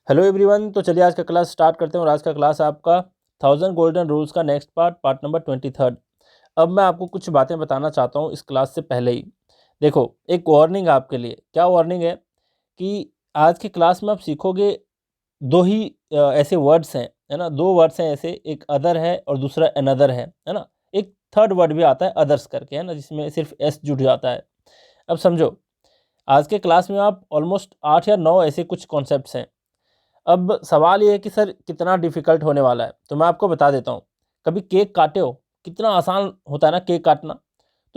Hello everyone. तो चलिए आज का क्लास स्टार्ट करते हैं और आज का क्लास आपका 1000 गोल्डन रूल्स का नेक्स्ट पार्ट नंबर 23। अब मैं आपको कुछ बातें बताना चाहता हूँ इस क्लास से पहले ही। देखो, एक वार्निंग आपके लिए। क्या वार्निंग है कि आज की क्लास में आप सीखोगे दो ही ऐसे वर्ड्स हैं, है ना। दो वर्ड्स हैं ऐसे, एक अदर है और दूसरा अनदर है ना। एक थर्ड वर्ड भी आता है अदर्स करके, है ना, जिसमें सिर्फ एस जुड़ जाता है। अब समझो, आज के क्लास में आप ऑलमोस्ट 8 या 9 ऐसे कुछ कॉन्सेप्ट्स हैं। अब सवाल ये है कि सर कितना डिफिकल्ट होने वाला है, तो मैं आपको बता देता हूँ। कभी केक काटे हो? कितना आसान होता है ना केक काटना।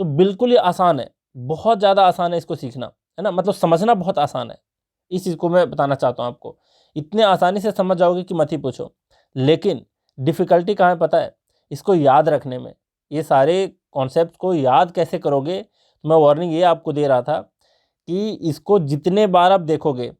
तो बिल्कुल ही आसान है, बहुत ज़्यादा आसान है इसको सीखना, है ना। मतलब समझना बहुत आसान है। इस चीज़ को मैं बताना चाहता हूँ आपको। इतने आसानी से समझ जाओगे कि मत ही पूछो। लेकिन डिफ़िकल्टी कहाँ है पता है? इसको याद रखने में। ये सारे कॉन्सेप्ट को याद कैसे करोगे, तो मैं वार्निंग ये आपको दे रहा था कि इसको जितने बार आप देखोगे,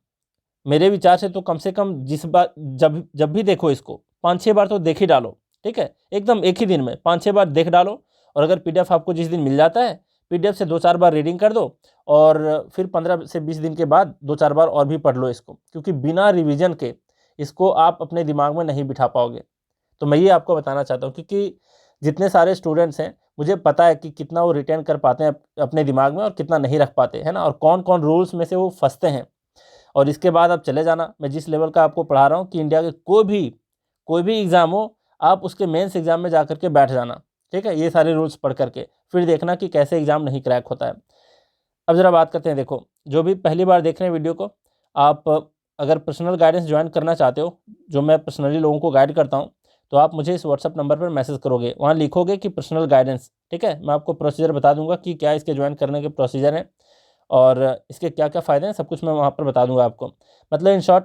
मेरे विचार से तो कम से कम जिस बार जब जब भी देखो इसको 5-6 बार तो देख ही डालो। ठीक है, एकदम एक ही दिन में 5-6 बार देख डालो। और अगर पीडीएफ आपको जिस दिन मिल जाता है, पीडीएफ से 2-4 बार रीडिंग कर दो। और फिर 15 से 20 दिन के बाद 2-4 बार और भी पढ़ लो इसको, क्योंकि बिना रिवीजन के इसको आप अपने दिमाग में नहीं बिठा पाओगे। तो मैं ये आपको बताना चाहता हूँ, क्योंकि जितने सारे स्टूडेंट्स हैं मुझे पता है कि कितना वो रिटेन कर पाते हैं अपने दिमाग में और कितना नहीं रख पाते, है ना, और कौन कौन रूल्स में से वो फंसते हैं। और इसके बाद आप चले जाना, मैं जिस लेवल का आपको पढ़ा रहा हूँ कि इंडिया के कोई भी एग्ज़ाम हो, आप उसके मेंस एग्ज़ाम में जा करके बैठ जाना। ठीक है, ये सारे रूल्स पढ़ करके फिर देखना कि कैसे एग्ज़ाम नहीं क्रैक होता है। अब ज़रा बात करते हैं। देखो, जो भी पहली बार देख रहे हैं वीडियो को, आप अगर पर्सनल गाइडेंस ज्वाइन करना चाहते हो, जो मैं पर्सनली लोगों को गाइड करता हूँ, तो आप मुझे इस व्हाट्सअप नंबर पर मैसेज करोगे। वहाँ लिखोगे कि पर्सनल गाइडेंस। ठीक है, मैं आपको प्रोसीजर बता दूंगा कि क्या इसके ज्वाइन करने के प्रोसीजर हैं और इसके क्या क्या फ़ायदे हैं, सब कुछ मैं वहाँ पर बता दूंगा आपको। मतलब इन शॉर्ट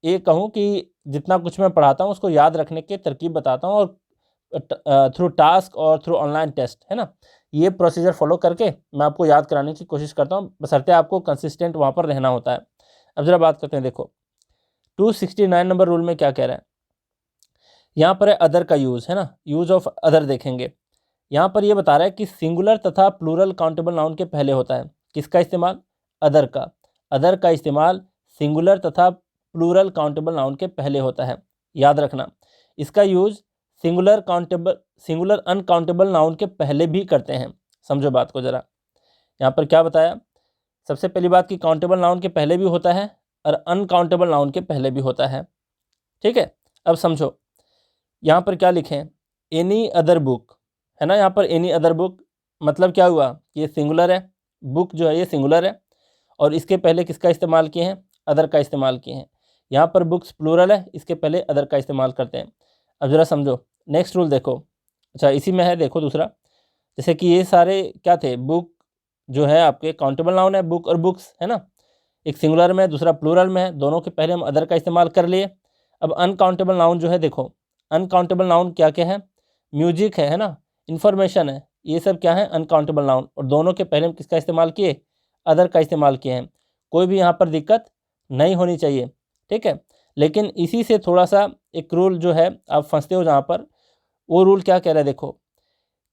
ये कहूँ कि जितना कुछ मैं पढ़ाता हूँ उसको याद रखने की तरकीब बताता हूँ, और थ्रू टास्क और थ्रू ऑनलाइन टेस्ट, है ना, ये प्रोसीजर फॉलो करके मैं आपको याद कराने की कोशिश करता हूँ, बशर्ते आपको कंसिस्टेंट वहाँ पर रहना होता है। अब ज़रा बात करते हैं। देखो, 269 नंबर रूल में क्या कह रहा है। यहाँ पर है अदर का यूज़, है ना, यूज़ ऑफ अदर देखेंगे। यहाँ पर ये बता रहा है कि सिंगुलर तथा प्लूरल काउंटेबल नाउन के पहले होता है किसका इस्तेमाल? अदर का। अदर का इस्तेमाल सिंगुलर तथा प्लूरल काउंटेबल नाउन के पहले होता है, याद रखना। इसका यूज़ सिंगुलर अनकाउंटेबल नाउन के पहले भी करते हैं। समझो बात को ज़रा। यहाँ पर क्या बताया? सबसे पहली बात कि काउंटेबल नाउन के पहले भी होता है और अनकाउंटेबल नाउन के पहले भी होता है। ठीक है, अब समझो यहाँ पर क्या लिखें। एनी अदर बुक, है ना। यहाँ पर एनी अदर बुक मतलब क्या हुआ? ये सिंगुलर है, बुक जो है ये सिंगुलर है, और इसके पहले किसका इस्तेमाल किए हैं? अदर का इस्तेमाल किए हैं। यहाँ पर बुक्स प्लूरल है, इसके पहले अदर का इस्तेमाल करते हैं। अब ज़रा समझो नेक्स्ट रूल देखो। अच्छा, इसी में है, देखो दूसरा। जैसे कि ये सारे क्या थे? बुक जो है आपके काउंटेबल नाउन है, बुक और बुक्स, है ना। एक सिंगुलर में है, दूसरा प्लूरल में है, दोनों के पहले हम अदर का इस्तेमाल कर लिए। अब अनकाउंटेबल नाउन जो है, देखो अनकाउंटेबल नाउन क्या क्या है? म्यूजिक है ना, इन्फॉर्मेशन है, ये सब क्या है? Uncountable noun. और दोनों के पहले हम किसका इस्तेमाल किए? अदर का इस्तेमाल किए हैं। कोई भी यहाँ पर दिक्कत नहीं होनी चाहिए। ठीक है, लेकिन इसी से थोड़ा सा एक रूल जो है आप फंसते हो जहाँ पर, वो रूल क्या कह रहा है? देखो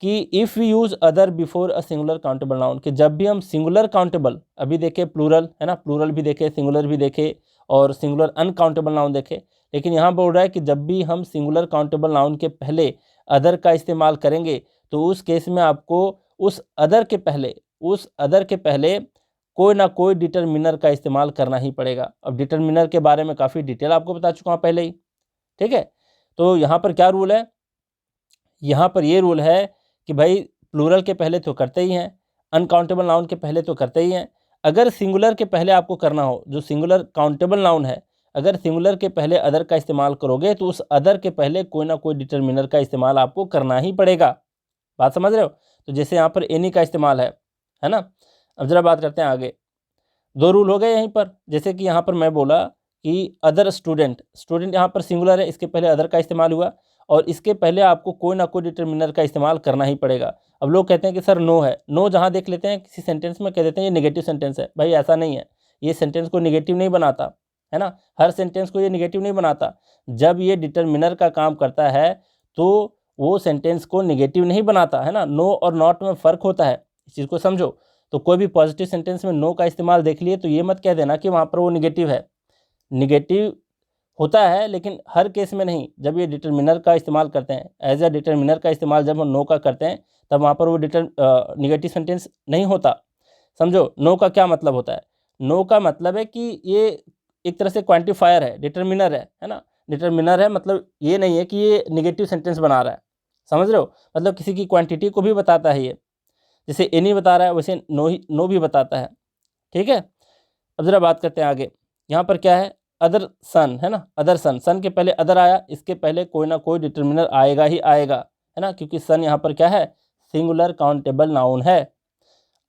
कि if we use other before a singular countable noun, कि जब भी हम सिंगुलर काउंटेबल, अभी देखे प्लूरल, है ना, प्लूरल भी देखे, सिंगुलर भी देखे और सिंगुलर अनकाउंटेबल नाउन देखे, लेकिन यहाँ बोल रहा है कि जब भी हम सिंगुलर काउंटेबल नाउन के पहले अदर का इस्तेमाल करेंगे, तो उस केस में आपको उस अदर के पहले कोई ना कोई डिटरमिनर का इस्तेमाल करना ही पड़ेगा। अब डिटरमिनर के बारे में काफ़ी डिटेल आपको बता चुका हूँ पहले ही। ठीक है, तो यहाँ पर क्या रूल है? यहाँ पर ये रूल है कि भाई प्लूरल के पहले तो करते ही हैं, अनकाउंटेबल नाउन के पहले तो करते ही हैं। अगर सिंगुलर के पहले आपको करना हो, जो सिंगुलर काउंटेबल नाउन है, अगर सिंगुलर के पहले अदर का इस्तेमाल करोगे, तो उस अदर के पहले कोई ना कोई डिटरमिनर का इस्तेमाल आपको करना ही पड़ेगा। बात समझ रहे हो? तो जैसे यहाँ पर एनी का इस्तेमाल है ना। अब ज़रा बात करते हैं आगे। दो रूल हो गए यहीं पर। जैसे कि यहाँ पर मैं बोला कि अदर स्टूडेंट, स्टूडेंट यहाँ पर सिंगुलर है, इसके पहले अदर का इस्तेमाल हुआ, और इसके पहले आपको कोई ना कोई डिटरमिनर का इस्तेमाल करना ही पड़ेगा। अब लोग कहते हैं कि सर नो है, नो जहाँ देख लेते हैं किसी सेंटेंस में कह देते हैं ये नेगेटिव सेंटेंस है। भाई ऐसा नहीं है, ये सेंटेंस को नेगेटिव नहीं बनाता, है ना, हर सेंटेंस को ये नेगेटिव नहीं बनाता। जब ये डिटरमिनर का काम करता है तो वो सेंटेंस को नेगेटिव नहीं बनाता, है ना। नो और नॉट में फ़र्क होता है, इस चीज़ को समझो। तो कोई भी पॉजिटिव सेंटेंस में नो का इस्तेमाल देख लिए तो ये मत कह देना कि वहाँ पर वो निगेटिव है। निगेटिव होता है, लेकिन हर केस में नहीं। जब ये डिटर्मिनर का इस्तेमाल करते हैं, एज अ डिटर्मिनर का इस्तेमाल जब हम नो का करते हैं, तब वहाँ पर वो निगेटिव सेंटेंस नहीं होता। समझो नो का क्या मतलब होता है। नो का मतलब है कि ये एक तरह से क्वांटिफायर है, डिटर्मिनर है ना। डिटर्मिनर है मतलब ये नहीं है कि ये निगेटिव सेंटेंस बना रहा है, समझ रहे हो। मतलब किसी की क्वांटिटी को भी बताता है ये, जैसे एनी बता रहा है वैसे नो भी बताता है, ठीक है। अब ज़रा बात करते हैं आगे। यहाँ पर क्या है, अदर सन है ना। अदर सन, सन के पहले अदर आया, इसके पहले कोई ना कोई डिटर्मिनर आएगा ही आएगा, है ना, क्योंकि सन यहाँ पर क्या है, सिंगुलर काउंटेबल नाउन है।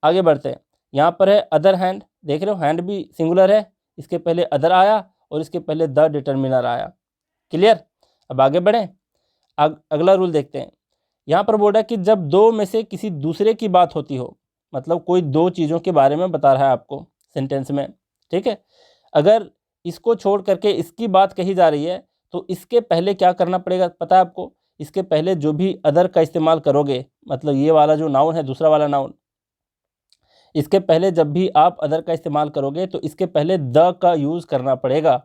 आगे बढ़ते हैं। यहाँ पर है अदर हैंड, देख रहे हो हैंड भी सिंगुलर है, इसके पहले अदर आया और इसके पहले द डिटर्मिनर आया। क्लियर। अब आगे बढ़ें, अगला रूल देखते हैं। यहाँ पर बोल रहा है कि जब दो में से किसी दूसरे की बात होती हो, मतलब कोई दो चीज़ों के बारे में बता रहा है आपको सेंटेंस में, ठीक है। अगर इसको छोड़ करके इसकी बात कही जा रही है तो इसके पहले क्या करना पड़ेगा पता है आपको। इसके पहले जो भी अदर का इस्तेमाल करोगे, मतलब ये वाला जो नाउन है, दूसरा वाला नाउन, इसके पहले जब भी आप अदर का इस्तेमाल करोगे तो इसके पहले द का यूज़ करना पड़ेगा।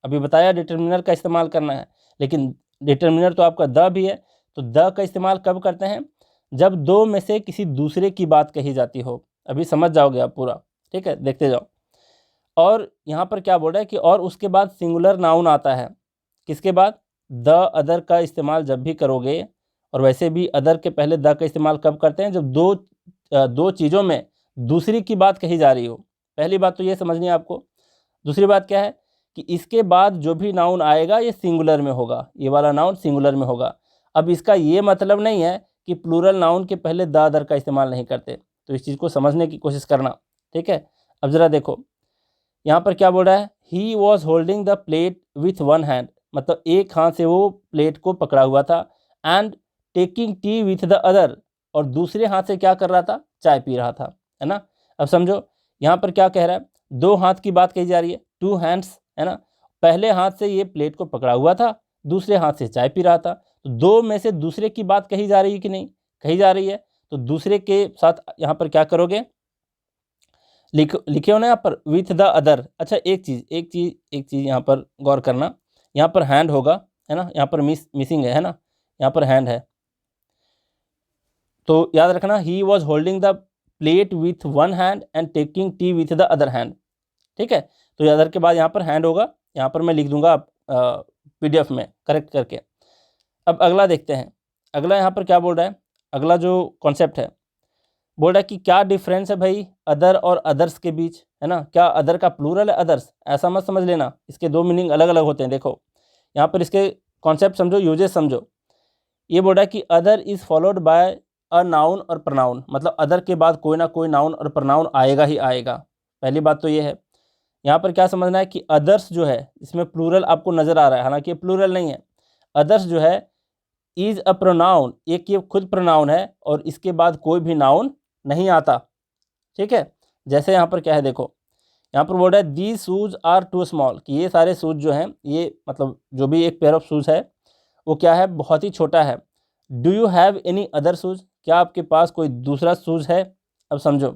अभी बताया डिटर्मिनर का इस्तेमाल करना है, लेकिन डिटर्मिनर तो आपका द भी है, तो द का इस्तेमाल कब करते हैं, जब दो में से किसी दूसरे की बात कही जाती हो। अभी समझ जाओगे आप पूरा, ठीक है, देखते जाओ। और यहाँ पर क्या बोल रहा है कि और उसके बाद सिंगुलर नाउन आता है, किसके बाद, द अदर का इस्तेमाल जब भी करोगे। और वैसे भी अदर के पहले द का इस्तेमाल कब करते हैं, जब दो चीज़ों में दूसरी की बात कही जा रही हो। पहली बात तो ये समझनी है आपको। दूसरी बात क्या है कि इसके बाद जो भी नाउन आएगा ये सिंगुलर में होगा, ये वाला नाउन सिंगुलर में होगा। अब इसका ये मतलब नहीं है कि प्लूरल नाउन के पहले द अदर का इस्तेमाल नहीं करते, तो इस चीज़ को समझने की कोशिश करना, ठीक है। अब ज़रा देखो यहाँ पर क्या बोल रहा है, ही was holding the plate with one hand, मतलब एक हाथ से वो प्लेट को पकड़ा हुआ था, and taking tea with the other, और दूसरे हाथ से क्या कर रहा था, चाय पी रहा था, है ना। अब समझो यहाँ पर क्या कह रहा है, दो हाथ की बात कही जा रही है, टू हैंड्स, है ना। पहले हाथ से ये प्लेट को पकड़ा हुआ था, दूसरे हाथ से चाय पी रहा था, तो दो में से दूसरे की बात कही जा रही है कि नहीं, कही जा रही है। तो दूसरे के साथ यहाँ पर क्या करोगे, लिखे हो ना यहाँ पर विथ द अदर। अच्छा एक चीज़ यहाँ पर गौर करना, यहाँ पर हैंड होगा, है ना, यहाँ पर मिसिंग है ना, यहाँ पर हैंड है, तो याद रखना ही was holding the plate with one hand and taking tea with the other hand, ठीक है। तो अदर के बाद यहाँ पर हैंड होगा, यहाँ पर मैं लिख दूंगा PDF में करेक्ट करके। अब अगला देखते हैं। अगला यहाँ पर क्या बोल रहा है, अगला जो कॉन्सेप्ट है, बोल रहा है कि क्या डिफरेंस है भाई अदर और अदर्स के बीच, है ना। क्या अदर का प्लूरल है अदर्स, ऐसा मत समझ लेना, इसके दो मीनिंग अलग अलग होते हैं। देखो यहाँ पर इसके कॉन्सेप्ट समझो, यूजेस समझो। ये बोल रहा है कि other is followed by a noun और प्रनाउन, मतलब अदर के बाद कोई ना कोई नाउन और प्रनाउन आएगा ही आएगा। पहली बात तो ये है। यहाँ पर क्या समझना है कि अदर्स जो है, इसमें प्लूरल आपको नज़र आ रहा है, हालांकि ये प्लूरल नहीं है। अदर्स जो है इज़ अ प्रोनाउन, एक ये खुद प्रोनाउन है और इसके बाद कोई भी नाउन नहीं आता, ठीक है। जैसे यहाँ पर क्या है, देखो यहाँ पर बोल रहा है these shoes are too small, कि ये सारे शूज़ जो हैं, ये मतलब जो भी एक पेयर ऑफ शूज़ है वो क्या है, बहुत ही छोटा है। Do you have any other shoes, क्या आपके पास कोई दूसरा शूज़ है। अब समझो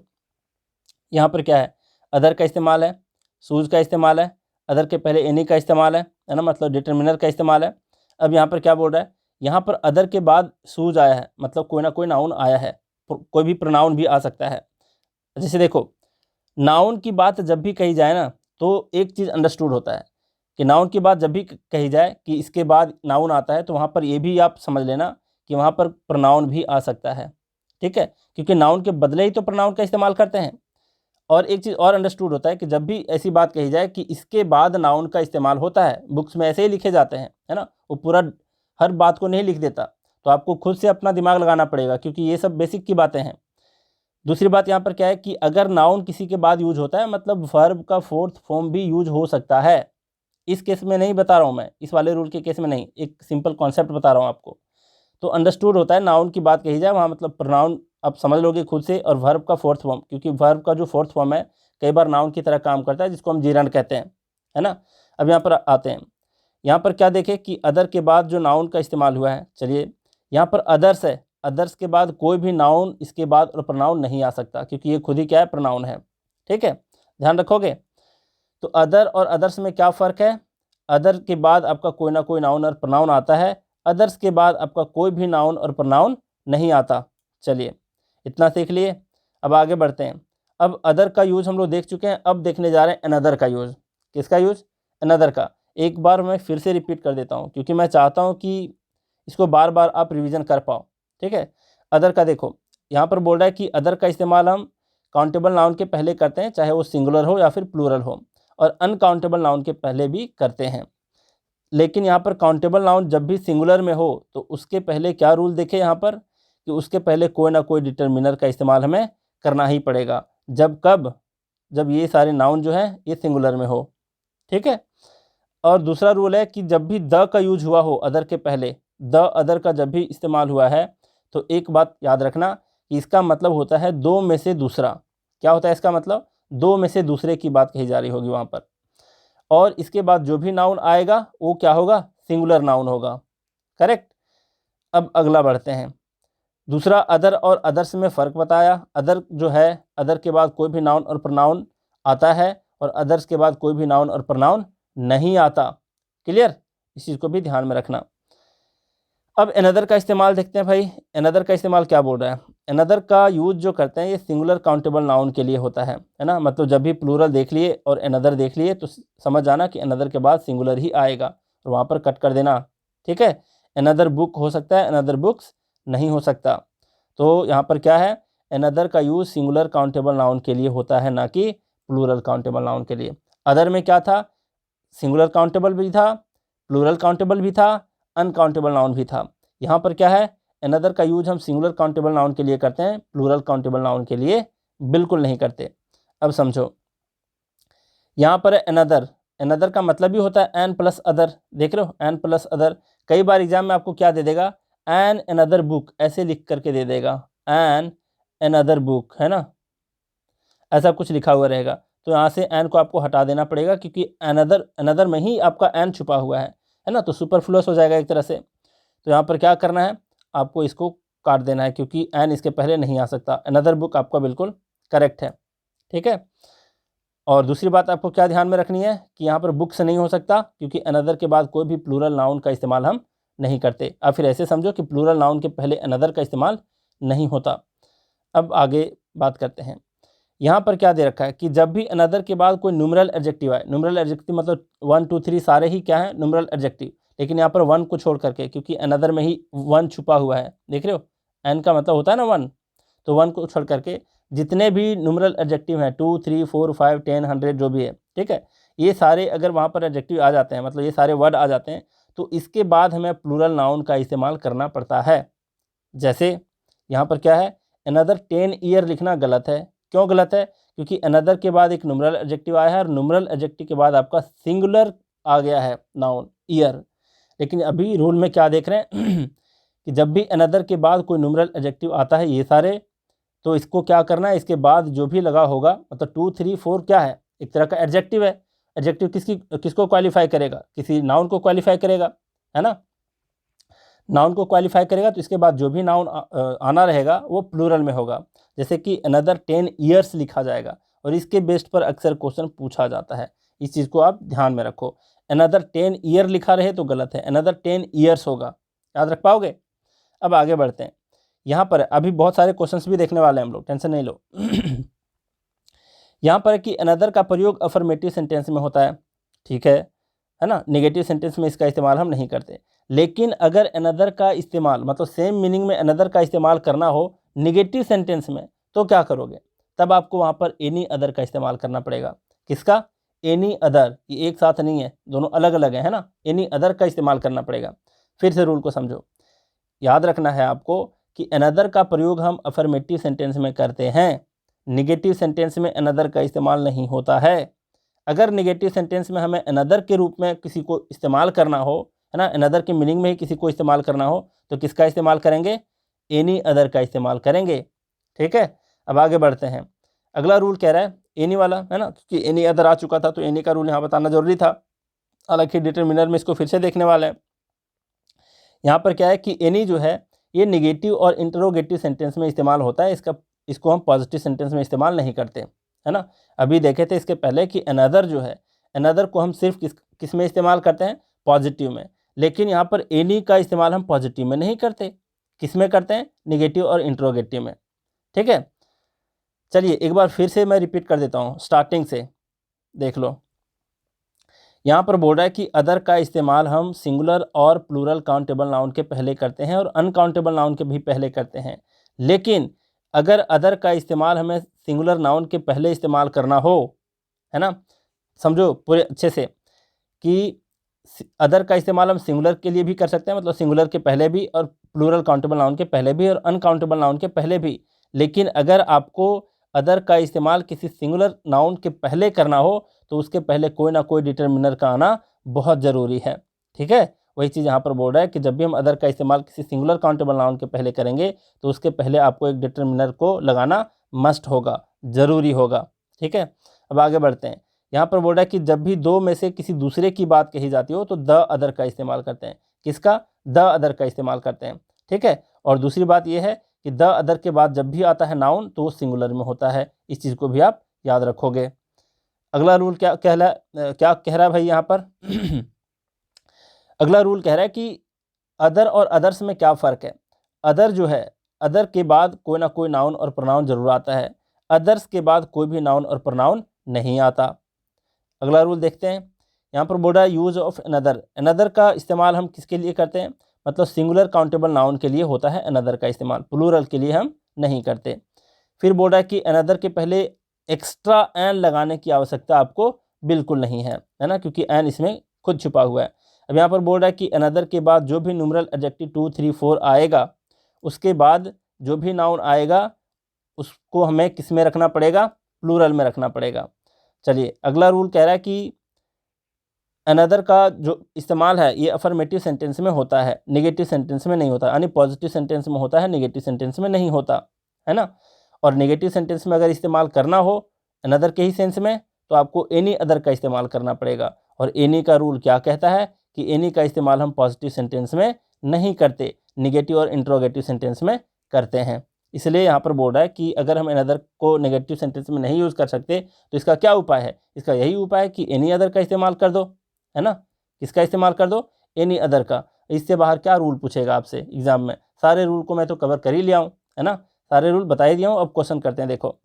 यहाँ पर क्या है, अदर का इस्तेमाल है, शूज़ का इस्तेमाल है, अदर के पहले एनी का इस्तेमाल है ना, मतलब डिटर्मिनर का इस्तेमाल है। अब यहाँ पर क्या बोल रहा है, यहाँ पर अदर के बाद शूज़ आया है, मतलब कोई ना कोई नाउन आया है, कोई भी प्रोनाउन भी आ सकता है। जैसे देखो नाउन की बात जब भी कही जाए ना, तो एक चीज़ अंडरस्टूड होता है कि नाउन की बात जब भी कही जाए कि इसके बाद नाउन आता है, तो वहाँ पर ये भी आप समझ लेना कि वहाँ पर प्रोनाउन भी आ सकता है, ठीक है, क्योंकि नाउन के बदले ही तो प्रोनाउन का इस्तेमाल करते हैं। और एक चीज़ और अंडरस्टूड होता है कि जब भी ऐसी बात कही जाए कि इसके बाद नाउन का इस्तेमाल होता है, बुक्स में ऐसे ही लिखे जाते हैं, है ना, वो पूरा हर बात को नहीं लिख देता, तो आपको खुद से अपना दिमाग लगाना पड़ेगा, क्योंकि ये सब बेसिक की बातें हैं। दूसरी बात यहाँ पर क्या है कि अगर नाउन किसी के बाद यूज होता है, मतलब वर्ब का फोर्थ फॉर्म भी यूज हो सकता है। इस केस में नहीं बता रहा हूँ मैं, इस वाले रूल के केस में नहीं, एक सिंपल कॉन्सेप्ट बता रहा हूँ आपको। तो अंडरस्टूड होता है नाउन की बात कही जाए वहाँ, मतलब प्रोनाउन आप समझ लोगे खुद से, और वर्ब का फोर्थ फॉर्म, क्योंकि वर्ब का जो फोर्थ फॉर्म है कई बार नाउन की तरह काम करता है, जिसको हम जीरंड कहते हैं, है ना। अब यहाँ पर आते हैं, यहाँ पर क्या देखें कि अदर के बाद जो नाउन का इस्तेमाल हुआ है, चलिए यहाँ पर अदर्स है, अदर्स के बाद कोई भी नाउन इसके बाद और प्रोनाउन नहीं आ सकता, क्योंकि ये खुद ही क्या है, प्रोनाउन है, ठीक है, ध्यान रखोगे। तो अदर और अदर्स में क्या फ़र्क है, अदर के बाद आपका कोई ना कोई नाउन और प्रोनाउन आता है, अदर्स के बाद आपका कोई भी नाउन और प्रोनाउन नहीं आता। चलिए इतना सीख लिए, अब आगे बढ़ते हैं। अब अदर का यूज़ हम लोग देख चुके हैं, अब देखने जा रहे हैं अनदर का यूज़। किसका यूज़? अनदर का। एक बार मैं फिर से रिपीट कर देता हूँ क्योंकि मैं चाहता हूँ कि इसको बार बार आप रिवीजन कर पाओ, ठीक है। अदर का देखो, यहाँ पर बोल रहा है कि अदर का इस्तेमाल हम काउंटेबल नाउन के पहले करते हैं, चाहे वो सिंगुलर हो या फिर प्लूरल हो, और अनकाउंटेबल नाउन के पहले भी करते हैं। लेकिन यहाँ पर काउंटेबल नाउन जब भी सिंगुलर में हो तो उसके पहले क्या रूल देखे यहाँ पर, कि उसके पहले कोई ना कोई डिटर्मिनर का इस्तेमाल हमें करना ही पड़ेगा। जब कब? जब ये सारे नाउन जो हैं ये सिंगुलर में हो, ठीक है। और दूसरा रूल है कि जब भी द का यूज हुआ हो अदर के पहले, द अदर का जब भी इस्तेमाल हुआ है तो एक बात याद रखना कि इसका मतलब होता है दो में से दूसरा। क्या होता है इसका मतलब? दो में से दूसरे की बात कही जा रही होगी वहाँ पर। और इसके बाद जो भी नाउन आएगा वो क्या होगा? सिंगुलर नाउन होगा, करेक्ट। अब अगला बढ़ते हैं। दूसरा, अदर और अदर्स में फ़र्क बताया। अदर जो है, अदर के बाद कोई भी नाउन और प्रोनाउन आता है और अदर्स के बाद कोई भी नाउन और प्रोनाउन नहीं आता। क्लियर? इस चीज़ को भी ध्यान में रखना। अब अनदर का इस्तेमाल देखते हैं भाई। अनदर का इस्तेमाल क्या बोल रहा है? अनदर का यूज़ जो करते हैं ये सिंगुलर काउंटेबल नाउन के लिए होता है ना। मतलब जब भी प्लूरल देख लिए और अनदर देख लिए तो समझ जाना कि अनदर के बाद सिंगुलर ही आएगा और वहाँ पर कट कर देना, ठीक है। अनदर बुक हो सकता है, अनदर बुक्स नहीं हो सकता। तो यहाँ पर क्या है? अनदर का यूज़ सिंगुलर काउंटेबल नाउन के लिए होता है, ना कि प्लूरल काउंटेबल नाउन के लिए। अदर में क्या था? सिंगुलर काउंटेबल भी था, प्लूरल काउंटेबल भी था, अनकाउंटेबल नाउन भी था। यहाँ पर क्या है? अनदर का यूज हम सिंगुलर काउंटेबल नाउन के लिए करते हैं, प्लूरल काउंटेबल नाउन के लिए बिल्कुल नहीं करते। अब समझो, यहाँ पर अनदर, अनदर का मतलब भी होता है एन प्लस अदर। देख रहे हो, एन प्लस अदर। कई बार एग्जाम में आपको क्या दे देगा? एन अनदर बुक, ऐसे लिख करके दे देगा, एन अनदर बुक, है ना, ऐसा कुछ लिखा हुआ रहेगा। तो यहाँ से एन को आपको हटा देना पड़ेगा क्योंकि अनदर, अनदर में ही आपका एन छुपा हुआ है ना, तो सुपरफ्लुअस हो जाएगा एक तरह से। तो यहाँ पर क्या करना है? आपको इसको काट देना है क्योंकि एन इसके पहले नहीं आ सकता। अनदर बुक आपका बिल्कुल करेक्ट है, ठीक है। और दूसरी बात आपको क्या ध्यान में रखनी है कि यहाँ पर बुक्स नहीं हो सकता क्योंकि अनदर के बाद कोई भी प्लूरल नाउन का इस्तेमाल हम नहीं करते। अब फिर ऐसे समझो कि प्लूरल नाउन के पहले अनदर का इस्तेमाल नहीं होता। अब आगे बात करते हैं। यहाँ पर क्या दे रखा है कि जब भी अनदर के बाद कोई न्यूमरल एडजेक्टिव आए, न्यूमरल एडजेक्टिव मतलब 1 2 3 सारे ही क्या है? Numeral adjective. लेकिन यहाँ पर वन को छोड़ करके, क्योंकि अनदर में ही वन छुपा हुआ है, देख रहे हो, एन का मतलब होता है ना वन, तो वन को छोड़ करके जितने भी न्यूमरल एडजेक्टिव हैं 2 3 4 5 10 100 जो भी है, ठीक है, ये सारे अगर वहाँ पर एडजेक्टिव आ जाते हैं, मतलब ये सारे वर्ड आ जाते हैं, तो इसके बाद हमें प्लूरल नाउन का इस्तेमाल करना पड़ता है। जैसे यहाँ पर क्या है? अनदर 10 ईयर लिखना गलत है। क्यों गलत है? क्योंकि अनदर के बाद एक न्यूमरल एडजेक्टिव आया है और न्यूमरल एडजेक्टिव के बाद आपका सिंगुलर आ गया है नाउन ईयर। लेकिन अभी रूल में क्या देख रहे हैं कि जब भी अनदर के बाद कोई न्यूमरल एडजेक्टिव आता है ये सारे, तो इसको क्या करना है? इसके बाद जो भी लगा होगा, मतलब 2 3 4 क्या है? एक तरह का एडजेक्टिव है। एडजेक्टिव किसको क्वालिफाई करेगा? किसी नाउन को क्वालिफाई करेगा, है ना। नाउन को क्वालिफाई करेगा तो इसके बाद जो भी नाउन आना रहेगा वो प्लूरल में होगा। जैसे कि अनदर 10 ईयर्स लिखा जाएगा और इसके बेस्ड पर अक्सर क्वेश्चन पूछा जाता है। इस चीज़ को आप ध्यान में रखो। अनदर 10 ईयर लिखा रहे तो गलत है, अनदर 10 ईयर्स होगा। याद रख पाओगे? अब आगे बढ़ते हैं। यहाँ पर अभी बहुत सारे क्वेश्चंस भी देखने वाले हैं हम लोग, टेंशन नहीं लो। यहाँ पर कि अनदर का प्रयोग अफर्मेटिव सेंटेंस में होता है, ठीक है ना। नेगेटिव सेंटेंस में इसका इस्तेमाल हम नहीं करते। लेकिन अगर अनदर का इस्तेमाल, मतलब सेम मीनिंग में अनदर का इस्तेमाल करना हो नेगेटिव सेंटेंस में, तो क्या करोगे? तब आपको वहाँ पर एनी अदर का इस्तेमाल करना पड़ेगा। किसका? Any other. ये एक साथ नहीं है, दोनों अलग अलग है ना। एनी अदर का इस्तेमाल करना पड़ेगा। फिर से रूल को समझो। याद रखना है आपको कि अनदर का प्रयोग हम अफर्मेटिव सेंटेंस में करते हैं, निगेटिव सेंटेंस में अनदर का इस्तेमाल नहीं होता है। अगर निगेटिव सेंटेंस में हमें अनदर के रूप में किसी को इस्तेमाल करना हो, है ना, अनदर के मीनिंग में ही किसी को इस्तेमाल करना हो, तो किसका इस्तेमाल करेंगे? एनी अदर का इस्तेमाल करेंगे, ठीक है। अब आगे बढ़ते हैं। अगला रूल कह रहा है एनी वाला, है ना, क्योंकि एनी अदर आ चुका था तो एनी का रूल यहाँ बताना जरूरी था। हालांकि डिटरमिनर में इसको फिर से देखने वाले हैं। यहाँ पर क्या है कि एनी जो है ये निगेटिव और इंटरोगेटिव सेंटेंस में इस्तेमाल होता है। इसको हम पॉजिटिव सेंटेंस में इस्तेमाल नहीं करते, है ना। अभी देखे थे इसके पहले कि अनदर जो है, अनदर को हम सिर्फ किस में इस्तेमाल करते हैं, पॉजिटिव में, लेकिन यहाँ पर एनी का इस्तेमाल हम पॉजिटिव में नहीं करते, किस में करते हैं, निगेटिव और इंट्रोगेटिव में। ठीक है, चलिए एक बार फिर से मैं रिपीट कर देता हूँ, स्टार्टिंग से देख लो। यहाँ पर बोल रहा है कि अदर का इस्तेमाल हम सिंगुलर और प्लूरल काउंटेबल नाउन के पहले करते हैं और अनकाउंटेबल नाउन के भी पहले करते हैं, लेकिन अगर अदर का इस्तेमाल हमें सिंगुलर नाउन के पहले इस्तेमाल करना हो, है ना, समझो पूरे अच्छे से कि अदर का इस्तेमाल हम सिंगुलर के लिए भी कर सकते हैं, मतलब सिंगुलर के पहले भी और प्लूरल काउंटेबल नाउन के पहले भी और अनकाउंटेबल नाउन के पहले भी, लेकिन अगर आपको अदर का इस्तेमाल किसी सिंगुलर नाउन के पहले करना हो तो उसके पहले कोई ना कोई डिटर्मिनर का आना बहुत ज़रूरी है। ठीक है, वही चीज़ यहाँ पर बोल रहा है कि जब भी हम अदर का इस्तेमाल किसी सिंगुलर काउंटेबल नाउन के पहले करेंगे तो उसके पहले आपको एक डिटर्मिनर को लगाना मस्ट होगा, ज़रूरी होगा। ठीक है, अब आगे बढ़ते हैं। यहाँ पर बोल रहा है कि जब भी दो में से किसी दूसरे की बात कही जाती हो तो द अदर का इस्तेमाल करते हैं, किसका, द अदर का इस्तेमाल करते हैं। ठीक है, और दूसरी बात यह है कि द अदर के बाद जब भी आता है नाउन तो वो सिंगुलर में होता है, इस चीज़ को भी आप याद रखोगे। अगला रूल क्या कह रहा है भाई यहाँ पर अगला रूल कह रहा है कि अदर और अदर्स में क्या फ़र्क है। अदर जो है, अदर के बाद कोई ना कोई नाउन और प्रोनाउन जरूर आता है, अदर्स के बाद कोई भी नाउन और प्रोनाउन नहीं आता। अगला रूल देखते हैं, यहाँ पर बोल रहा है यूज़ ऑफ अनदर। अनदर का इस्तेमाल हम किसके लिए करते हैं, मतलब सिंगुलर काउंटेबल नाउन के लिए होता है अनदर का इस्तेमाल, प्लूरल के लिए हम नहीं करते। फिर बोल रहा है कि अनदर के पहले एक्स्ट्रा एन लगाने की आवश्यकता आपको बिल्कुल नहीं है ना, क्योंकि एन इसमें खुद छुपा हुआ है। अब यहाँ पर बोल रहा है कि अनदर के बाद जो भी न्यूमरल एडजेक्टिव 2, 3, 4 आएगा, उसके बाद जो भी नाउन आएगा उसको हमें किस में रखना पड़ेगा, प्लूरल में रखना पड़ेगा। चलिए अगला रूल कह रहा है कि अनदर का जो इस्तेमाल है ये अफर्मेटिव सेंटेंस में होता है, नेगेटिव सेंटेंस में नहीं होता, यानी पॉजिटिव सेंटेंस में होता है, नेगेटिव सेंटेंस में नहीं होता, है ना। और नेगेटिव सेंटेंस में अगर इस्तेमाल करना हो अनदर के ही सेंस में तो आपको एनी अदर का इस्तेमाल करना पड़ेगा। और एनी का रूल क्या कहता है कि एनी का इस्तेमाल हम पॉजिटिव सेंटेंस में नहीं करते, निगेटिव और इंट्रोगेटिव सेंटेंस में करते हैं। इसलिए यहाँ पर बोल रहा है कि अगर हम अनदर को नेगेटिव सेंटेंस में नहीं यूज़ कर सकते तो इसका क्या उपाय है, इसका यही उपाय है कि एनी अदर का इस्तेमाल कर दो, है ना। किसका इस्तेमाल कर दो, एनी अदर का। इससे बाहर क्या रूल पूछेगा आपसे एग्जाम में, सारे रूल को मैं तो कवर कर ही लिया हूँ, है ना, सारे रूल बता ही दिया हूँ। अब क्वेश्चन करते हैं, देखो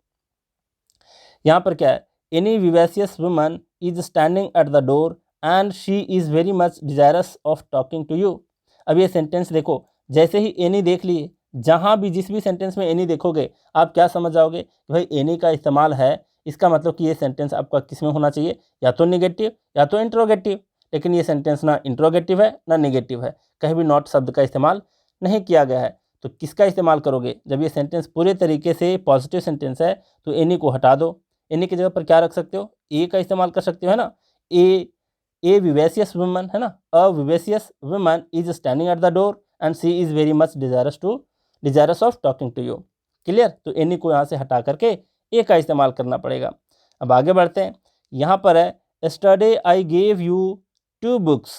यहाँ पर क्या है, any vivacious woman is standing at the door and she is very much desirous of talking to you. अब ये सेंटेंस देखो, जैसे ही एनी देख लिए, जहाँ भी जिस भी सेंटेंस में एनी देखोगे आप क्या समझ जाओगे कि भाई एनी का इस्तेमाल है, इसका मतलब कि ये सेंटेंस आपका किस में होना चाहिए, या तो निगेटिव या तो इंट्रोगेटिव। लेकिन ये सेंटेंस ना इंट्रोगेटिव है ना निगेटिव है, कहीं भी नॉट शब्द का इस्तेमाल नहीं किया गया है। तो किसका इस्तेमाल करोगे, जब ये सेंटेंस पूरे तरीके से पॉजिटिव सेंटेंस है तो एनी को हटा दो, एनी की जगह पर क्या रख सकते हो, ए का इस्तेमाल कर सकते हो, है ना। ए विवेसियस वुमन, है ना, a vivacious woman is standing at the door and she is very much desirous of talking to you. Clear, तो एनी को यहाँ से हटा करके ए का इस्तेमाल करना पड़ेगा। अब आगे बढ़ते हैं, यहाँ पर है yesterday I gave you 2 books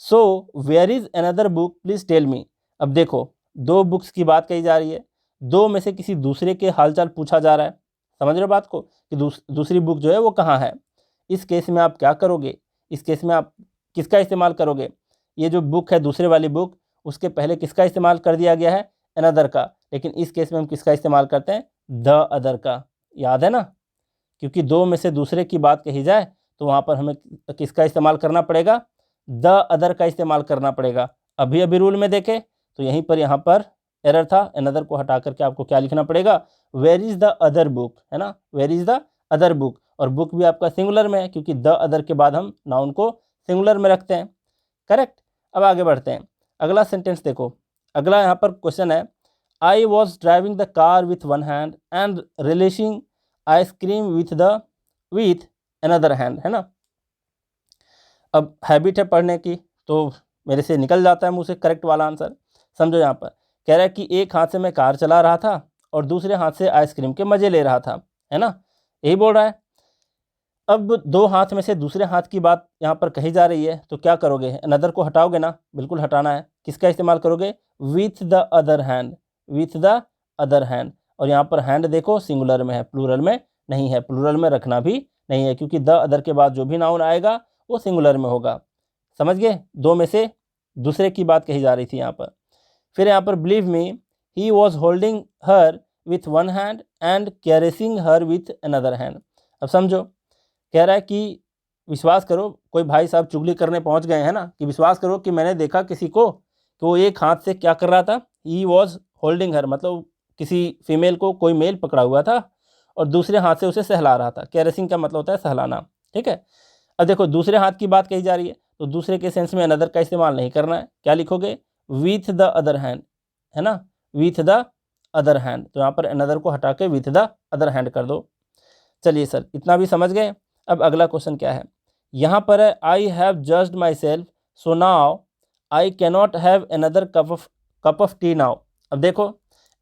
so where is another book please tell me. अब देखो 2 बुक्स की बात कही जा रही है, 2 में से किसी दूसरे के हालचाल पूछा जा रहा है, समझ रहे हो बात को, कि दूसरी बुक जो है वो कहाँ है। इस केस में आप क्या करोगे, इस केस में आप किसका इस्तेमाल करोगे, ये जो बुक है दूसरे वाली बुक, उसके पहले किसका इस्तेमाल कर दिया गया है, अनदर का, लेकिन इस केस में हम किसका इस्तेमाल करते हैं, द अदर का। याद है ना, क्योंकि 2 में से दूसरे की बात कही जाए तो वहाँ पर हमें किसका इस्तेमाल करना पड़ेगा, द अदर का इस्तेमाल करना पड़ेगा। अभी रूल में देखें तो यहीं पर यहाँ पर एरर था, अनदर को हटा करके आपको क्या लिखना पड़ेगा, where is the other book, है ना, where is the other book. और बुक भी आपका सिंगुलर में है क्योंकि द अदर के बाद हम नाउन को सिंगुलर में रखते हैं, करेक्ट। अब आगे बढ़ते हैं, अगला सेंटेंस देखो, अगला यहाँ पर क्वेश्चन है, I was driving the car with one hand and relishing ice cream with another hand, है ना। अब हैबिट है पढ़ने की तो मेरे से निकल जाता है मुँह से करेक्ट वाला आंसर। समझो, यहाँ पर कह रहा है कि एक हाथ से मैं कार चला रहा था और दूसरे हाथ से आइसक्रीम के मज़े ले रहा था, है ना, यही बोल रहा है। अब 2 हाथ में से दूसरे हाथ की बात यहाँ पर कही जा रही है तो क्या करोगे, अनदर को हटाओगे ना, बिल्कुल हटाना है। किसका इस्तेमाल करोगे, with the other hand, with the other hand. और यहाँ पर हैंड देखो सिंगुलर में है, प्लूरल में नहीं है, प्लूरल में रखना भी नहीं है, क्योंकि द अदर के बाद जो भी नाउन आएगा वो सिंगुलर में होगा। समझ गए, दो में से दूसरे की बात कही जा रही थी यहाँ पर। फिर यहाँ पर believe me he was holding her with one hand and caressing her with another hand. अब समझो, कह रहा है कि विश्वास करो, कोई भाई साहब चुगली करने पहुंच गए हैं ना, कि विश्वास करो कि मैंने देखा किसी को कि वो एक हाथ से क्या कर रहा था, ही वॉज होल्डिंग हर, मतलब किसी फीमेल को कोई मेल पकड़ा हुआ था और दूसरे हाथ से उसे सहला रहा था। कैरेसिंग का मतलब होता है सहलाना, ठीक है। अब देखो दूसरे हाथ की बात कही जा रही है, तो दूसरे के सेंस में अनदर का इस्तेमाल नहीं करना है। क्या लिखोगे, विथ द अदर हैंड, है ना, विथ द अदर हैंड। तो यहाँ पर अनदर को हटा के विथ द अदर हैंड कर दो। चलिए सर, इतना भी समझ गए। अब अगला क्वेश्चन क्या है, यहाँ पर है I have judged my self so now I cannot have another cup of T now. अब देखो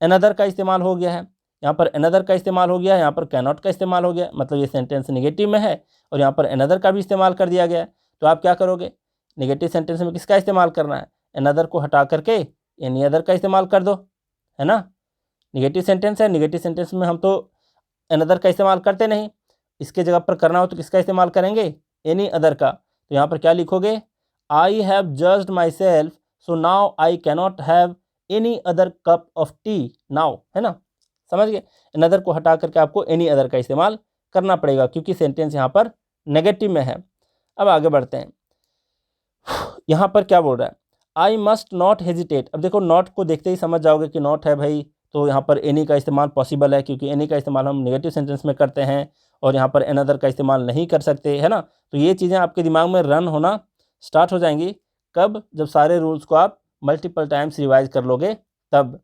अनदर का इस्तेमाल हो गया है, यहाँ पर अनदर का इस्तेमाल हो गया है, यहाँ पर कैनॉट का इस्तेमाल हो गया, मतलब ये सेंटेंस नेगेटिव में है और यहाँ पर अनदर का भी इस्तेमाल कर दिया गया है। तो आप क्या करोगे, नेगेटिव सेंटेंस में किसका इस्तेमाल करना है, अनदर को हटा करके एनी अदर का इस्तेमाल कर दो, है ना। नेगेटिव सेंटेंस है, नेगेटिव सेंटेंस में हम तो अनदर का इस्तेमाल करते नहीं, इसके जगह पर करना हो तो किसका इस्तेमाल करेंगे, एनी अदर का। तो यहाँ पर क्या लिखोगे, I have judged my self so now I cannot have any other cup of T now, है ना। समझ गए, अनदर को हटा करके आपको एनी अदर का इस्तेमाल करना पड़ेगा क्योंकि सेंटेंस यहाँ पर नेगेटिव में है। अब आगे बढ़ते हैं, यहाँ पर क्या बोल रहा है, आई मस्ट नॉट हेजिटेट। अब देखो नॉट को देखते ही समझ जाओगे कि नॉट है भाई, तो यहाँ पर एनी का इस्तेमाल पॉसिबल है क्योंकि एनी का इस्तेमाल हम नेगेटिव सेंटेंस में करते हैं और यहाँ पर अनदर का इस्तेमाल नहीं कर सकते, है ना। तो ये चीज़ें आपके दिमाग में रन होना स्टार्ट हो जाएंगी कब, जब सारे रूल्स को आप मल्टीपल टाइम्स रिवाइज कर लोगे तब।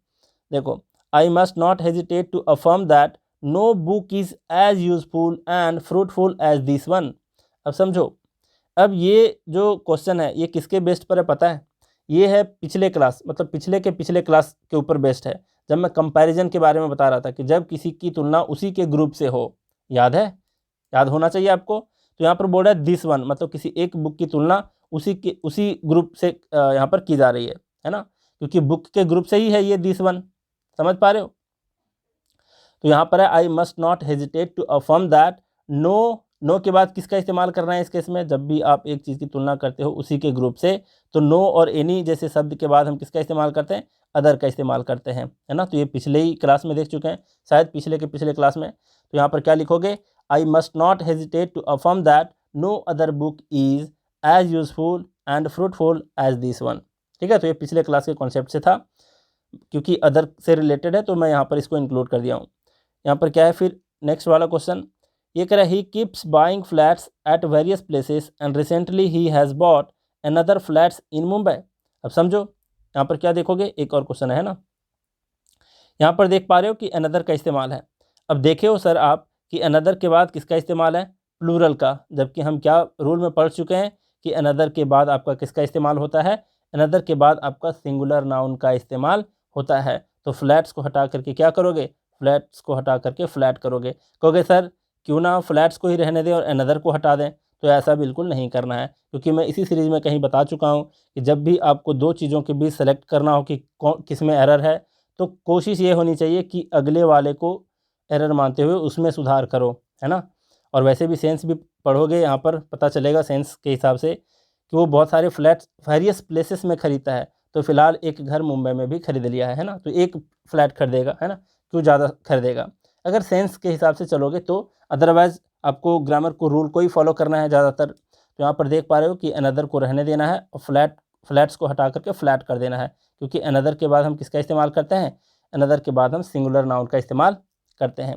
देखो, I must not hesitate to affirm that no book is as useful and fruitful as this one. अब समझो, अब ये जो क्वेश्चन है ये किसके बेस्ड पर है पता है, ये है पिछले क्लास, मतलब पिछले क्लास के ऊपर बेस्ड है, जब मैं कंपैरिजन के बारे में बता रहा था कि जब किसी की तुलना उसी के ग्रुप से हो। याद है, याद होना चाहिए आपको। तो यहाँ पर बोल रहा है दिस वन, मतलब किसी एक बुक की तुलना उसी ग्रुप से यहाँ पर की जा रही है ना, क्योंकि बुक के ग्रुप से ही है ये दिस वन। समझ पा रहे हो। तो यहाँ पर है I must not hesitate to affirm that no के बाद किसका इस्तेमाल करना है इस केस में, जब भी आप एक चीज़ की तुलना करते हो उसी के ग्रुप से, तो नो और एनी जैसे शब्द के बाद हम किसका इस्तेमाल करते हैं, अदर का इस्तेमाल करते हैं, है ना। तो ये पिछले ही क्लास में देख चुके हैं, शायद पिछले क्लास में। तो यहाँ पर क्या लिखोगे, I must not hesitate to affirm that no other book is as useful and fruitful as this one. ठीक है, तो ये पिछले क्लास के कॉन्सेप्ट से था, क्योंकि अदर से रिलेटेड है तो मैं यहाँ पर इसको इंक्लूड कर दिया हूँ। यहाँ पर क्या है फिर नेक्स्ट वाला क्वेश्चन, ये कह रहा है he keeps buying flats at various places and recently he has bought another flats इन मुंबई। अब समझो, यहाँ पर क्या देखोगे, एक और क्वेश्चन है ना, यहाँ पर देख पा रहे हो कि अनदर का इस्तेमाल है। अब देखे हो सर आप कि अनदर के बाद किसका इस्तेमाल है, प्लूरल का, जबकि हम क्या रूल में पढ़ चुके हैं कि अनदर के बाद आपका किसका इस्तेमाल होता है, अनदर के बाद आपका सिंगुलर नाउन का इस्तेमाल होता है। तो फ्लैट्स को हटा करके क्या करोगे, फ्लैट्स को हटा करके फ्लैट करोगे। कहोगे सर क्यों ना फ्लैट्स को ही रहने दें और अनदर को हटा दें, तो ऐसा बिल्कुल नहीं करना है, क्योंकि मैं इसी सीरीज़ में कहीं बता चुका हूँ कि जब भी आपको दो चीज़ों के बीच सेलेक्ट करना हो कि किस में एरर है, तो कोशिश ये होनी चाहिए कि अगले वाले को एरर मानते हुए उसमें सुधार करो, है ना। और वैसे भी सेंस भी पढ़ोगे, यहाँ पर पता चलेगा सेंस के हिसाब से कि वो बहुत सारे फ्लैट्स वेरियस प्लेसेस में ख़रीदता है। तो फिलहाल एक घर मुंबई में भी खरीद लिया है ना, तो एक फ्लैट खरीदेगा, है ना, क्यों ज़्यादा खरीदेगा, अगर सेंस के हिसाब से चलोगे तो। अदरवाइज़ आपको ग्रामर को रूल को ही फॉलो करना है ज़्यादातर। तो यहाँ पर देख पा रहे हो कि अनदर को रहने देना है और फ्लैट्स को हटा करके फ्लैट कर देना है, क्योंकि अनदर के बाद हम किसका इस्तेमाल करते हैं, अनदर के बाद हम सिंगुलर नाउन का इस्तेमाल करते हैं।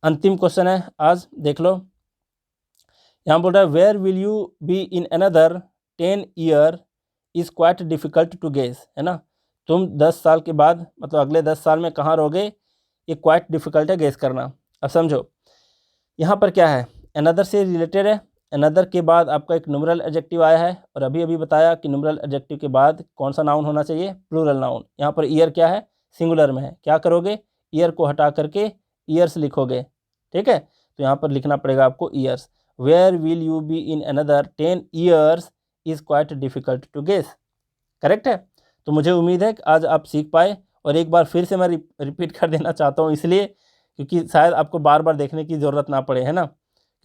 अंतिम क्वेश्चन है आज, देख लो। यहाँ बोल रहा है where will you be in another 10 year is quite difficult to guess, है ना। तुम 10 साल के बाद, मतलब अगले 10 साल में कहाँ रहोगे, ये क्वाइट डिफ़िकल्ट है गेस करना। अब समझो, यहाँ पर क्या है, अनदर से रिलेटेड है, अनदर के बाद आपका एक न्यूमरल एडजेक्टिव आया है और अभी बताया कि न्यूमरल एडजेक्टिव के बाद कौन सा नाउन होना चाहिए, प्लूरल नाउन। यहाँ पर ईयर क्या है, सिंगुलर में है, क्या करोगे, ईयर को हटा करके ईयर्स लिखोगे। ठीक है, तो यहाँ पर लिखना पड़ेगा आपको years. Where will you be in another 10 years is quite difficult to guess, correct है। तो मुझे उम्मीद है कि आज आप सीख पाए, और एक बार फिर से मैं रिपीट कर देना चाहता हूँ इसलिए क्योंकि शायद आपको बार बार देखने की ज़रूरत ना पड़े, है ना,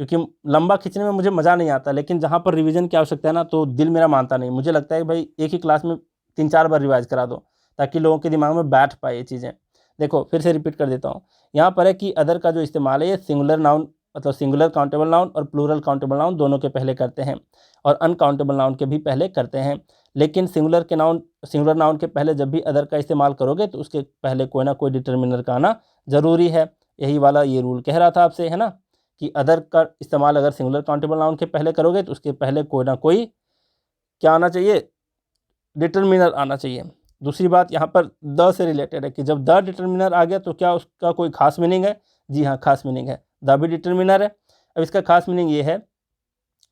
क्योंकि लंबा खींचने में मुझे मज़ा नहीं आता, लेकिन जहाँ पर रिवीजन की आवश्यकता है ना, तो दिल मेरा मानता नहीं। मुझे लगता है कि भाई एक ही क्लास में 3-4 बार रिवाइज करा दो, ताकि लोगों के दिमाग में बैठ पाए ये चीज़ें। देखो फिर से रिपीट कर देता हूँ, यहाँ पर है कि अदर का जो इस्तेमाल है ये सिंगुलर नाउन, मतलब सिंगुलर काउंटेबल नाउन और प्लूरल काउंटेबल नाउन दोनों के पहले करते हैं, और अनकाउंटेबल नाउन के भी पहले करते हैं। लेकिन सिंगुलर नाउन के पहले जब भी अदर का इस्तेमाल करोगे तो उसके पहले कोई ना कोई डिटर्मिनर का आना ज़रूरी है। यही वाला ये रूल कह रहा था आपसे, है ना, कि अदर का इस्तेमाल अगर सिंगुलर काउंटेबल नाउन के पहले करोगे तो उसके पहले कोई ना कोई क्या आना चाहिए, डिटर्मिनर आना चाहिए। दूसरी बात यहाँ पर द से रिलेटेड है कि जब द डिटर्मिनर आ गया तो क्या उसका कोई खास मीनिंग है? जी हाँ, खास मीनिंग है। द भी डिटर्मिनर है। अब इसका खास मीनिंग ये है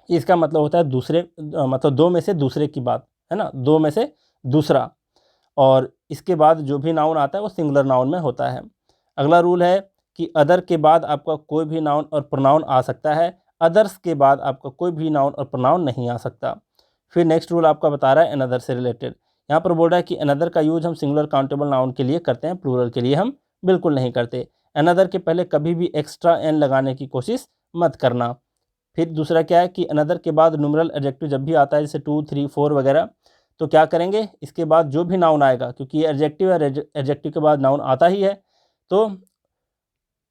कि इसका मतलब होता है दूसरे, मतलब दो में से दूसरे की बात, है ना, दो में से दूसरा। और इसके बाद जो भी नाउन आता है वो सिंगुलर नाउन में होता है। अगला रूल है कि अदर के बाद आपका कोई भी नाउन और प्रोनाउन आ सकता है, अदर्स के बाद आपका कोई भी नाउन और प्रोनाउन नहीं आ सकता। फिर नेक्स्ट रूल आपका बता रहा है अनदर से रिलेटेड। यहाँ पर बोल रहा है कि अनदर का यूज हम सिंगुलर काउंटेबल नाउन के लिए करते हैं, प्लूरल के लिए हम बिल्कुल नहीं करते। अनदर के पहले कभी भी एक्स्ट्रा एन लगाने की कोशिश मत करना। फिर दूसरा क्या है कि अनदर के बाद न्यूमरल एडजेक्टिव जब भी आता है, जैसे 2, 3, 4 वगैरह, तो क्या करेंगे, इसके बाद जो भी नाउन आएगा, क्योंकि ये एडजेक्टिव है, एडजेक्टिव के बाद नाउन आता ही है, तो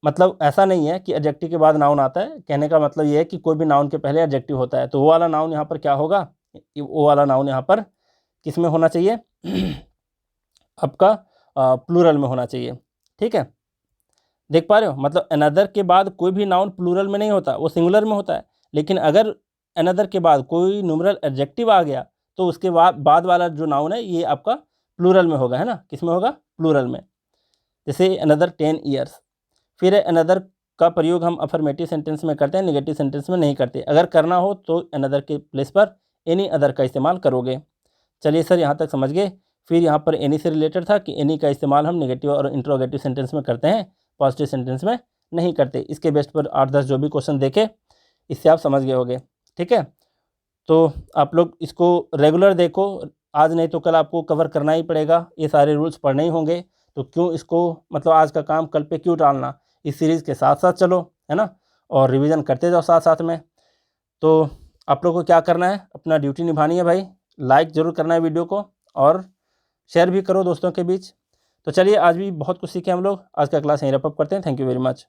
मतलब ऐसा नहीं है कि एडजेक्टिव के बाद नाउन आता है। कहने का मतलब ये है कि कोई भी नाउन के पहले एडजेक्टिव होता है, तो वो वाला नाउन यहाँ पर क्या होगा, वो वाला नाउन यहाँ पर किस में होना चाहिए आपका प्लूरल में होना चाहिए। ठीक है, देख पा रहे हो, मतलब अनदर के बाद कोई भी नाउन प्लूरल में नहीं होता, वो सिंगुलर में होता है। लेकिन अगर अनदर के बाद कोई न्यूमरल एडजेक्टिव आ गया तो उसके बाद वाला जो नाउन है ये आपका प्लूरल में होगा, है ना, किस में होगा, प्लूरल में। जैसे अनदर 10 ईयर्स। फिर अनदर का प्रयोग हम अफर्मेटिव सेंटेंस में करते हैं, नेगेटिव सेंटेंस में नहीं करते। अगर करना हो तो अनदर के प्लेस पर एनी अदर का इस्तेमाल करोगे। चलिए सर, यहाँ तक समझ गए। फिर यहाँ पर एनी से रिलेटेड था कि एनी का इस्तेमाल हम नेगेटिव और इंट्रोगेटिव सेंटेंस में करते हैं, पॉजिटिव सेंटेंस में नहीं करते। इसके बेस्ट पर 8-10 जो भी क्वेश्चन देखे, इससे आप समझ गए होंगे। ठीक है, तो आप लोग इसको रेगुलर देखो, आज नहीं तो कल आपको कवर करना ही पड़ेगा, ये सारे रूल्स पढ़ने ही होंगे। तो क्यों इसको, मतलब आज का काम कल पे क्यों टालना, इस सीरीज़ के साथ साथ चलो, है ना, और रिवीजन करते जाओ साथ साथ में। तो आप लोग को क्या करना है, अपना ड्यूटी निभानी है भाई। लाइक ज़रूर करना है वीडियो को, और शेयर भी करो दोस्तों के बीच। तो चलिए, आज भी बहुत कुछ सीखे हम लोग। आज का क्लास यहीं रैप अप करते हैं। Thank you very much.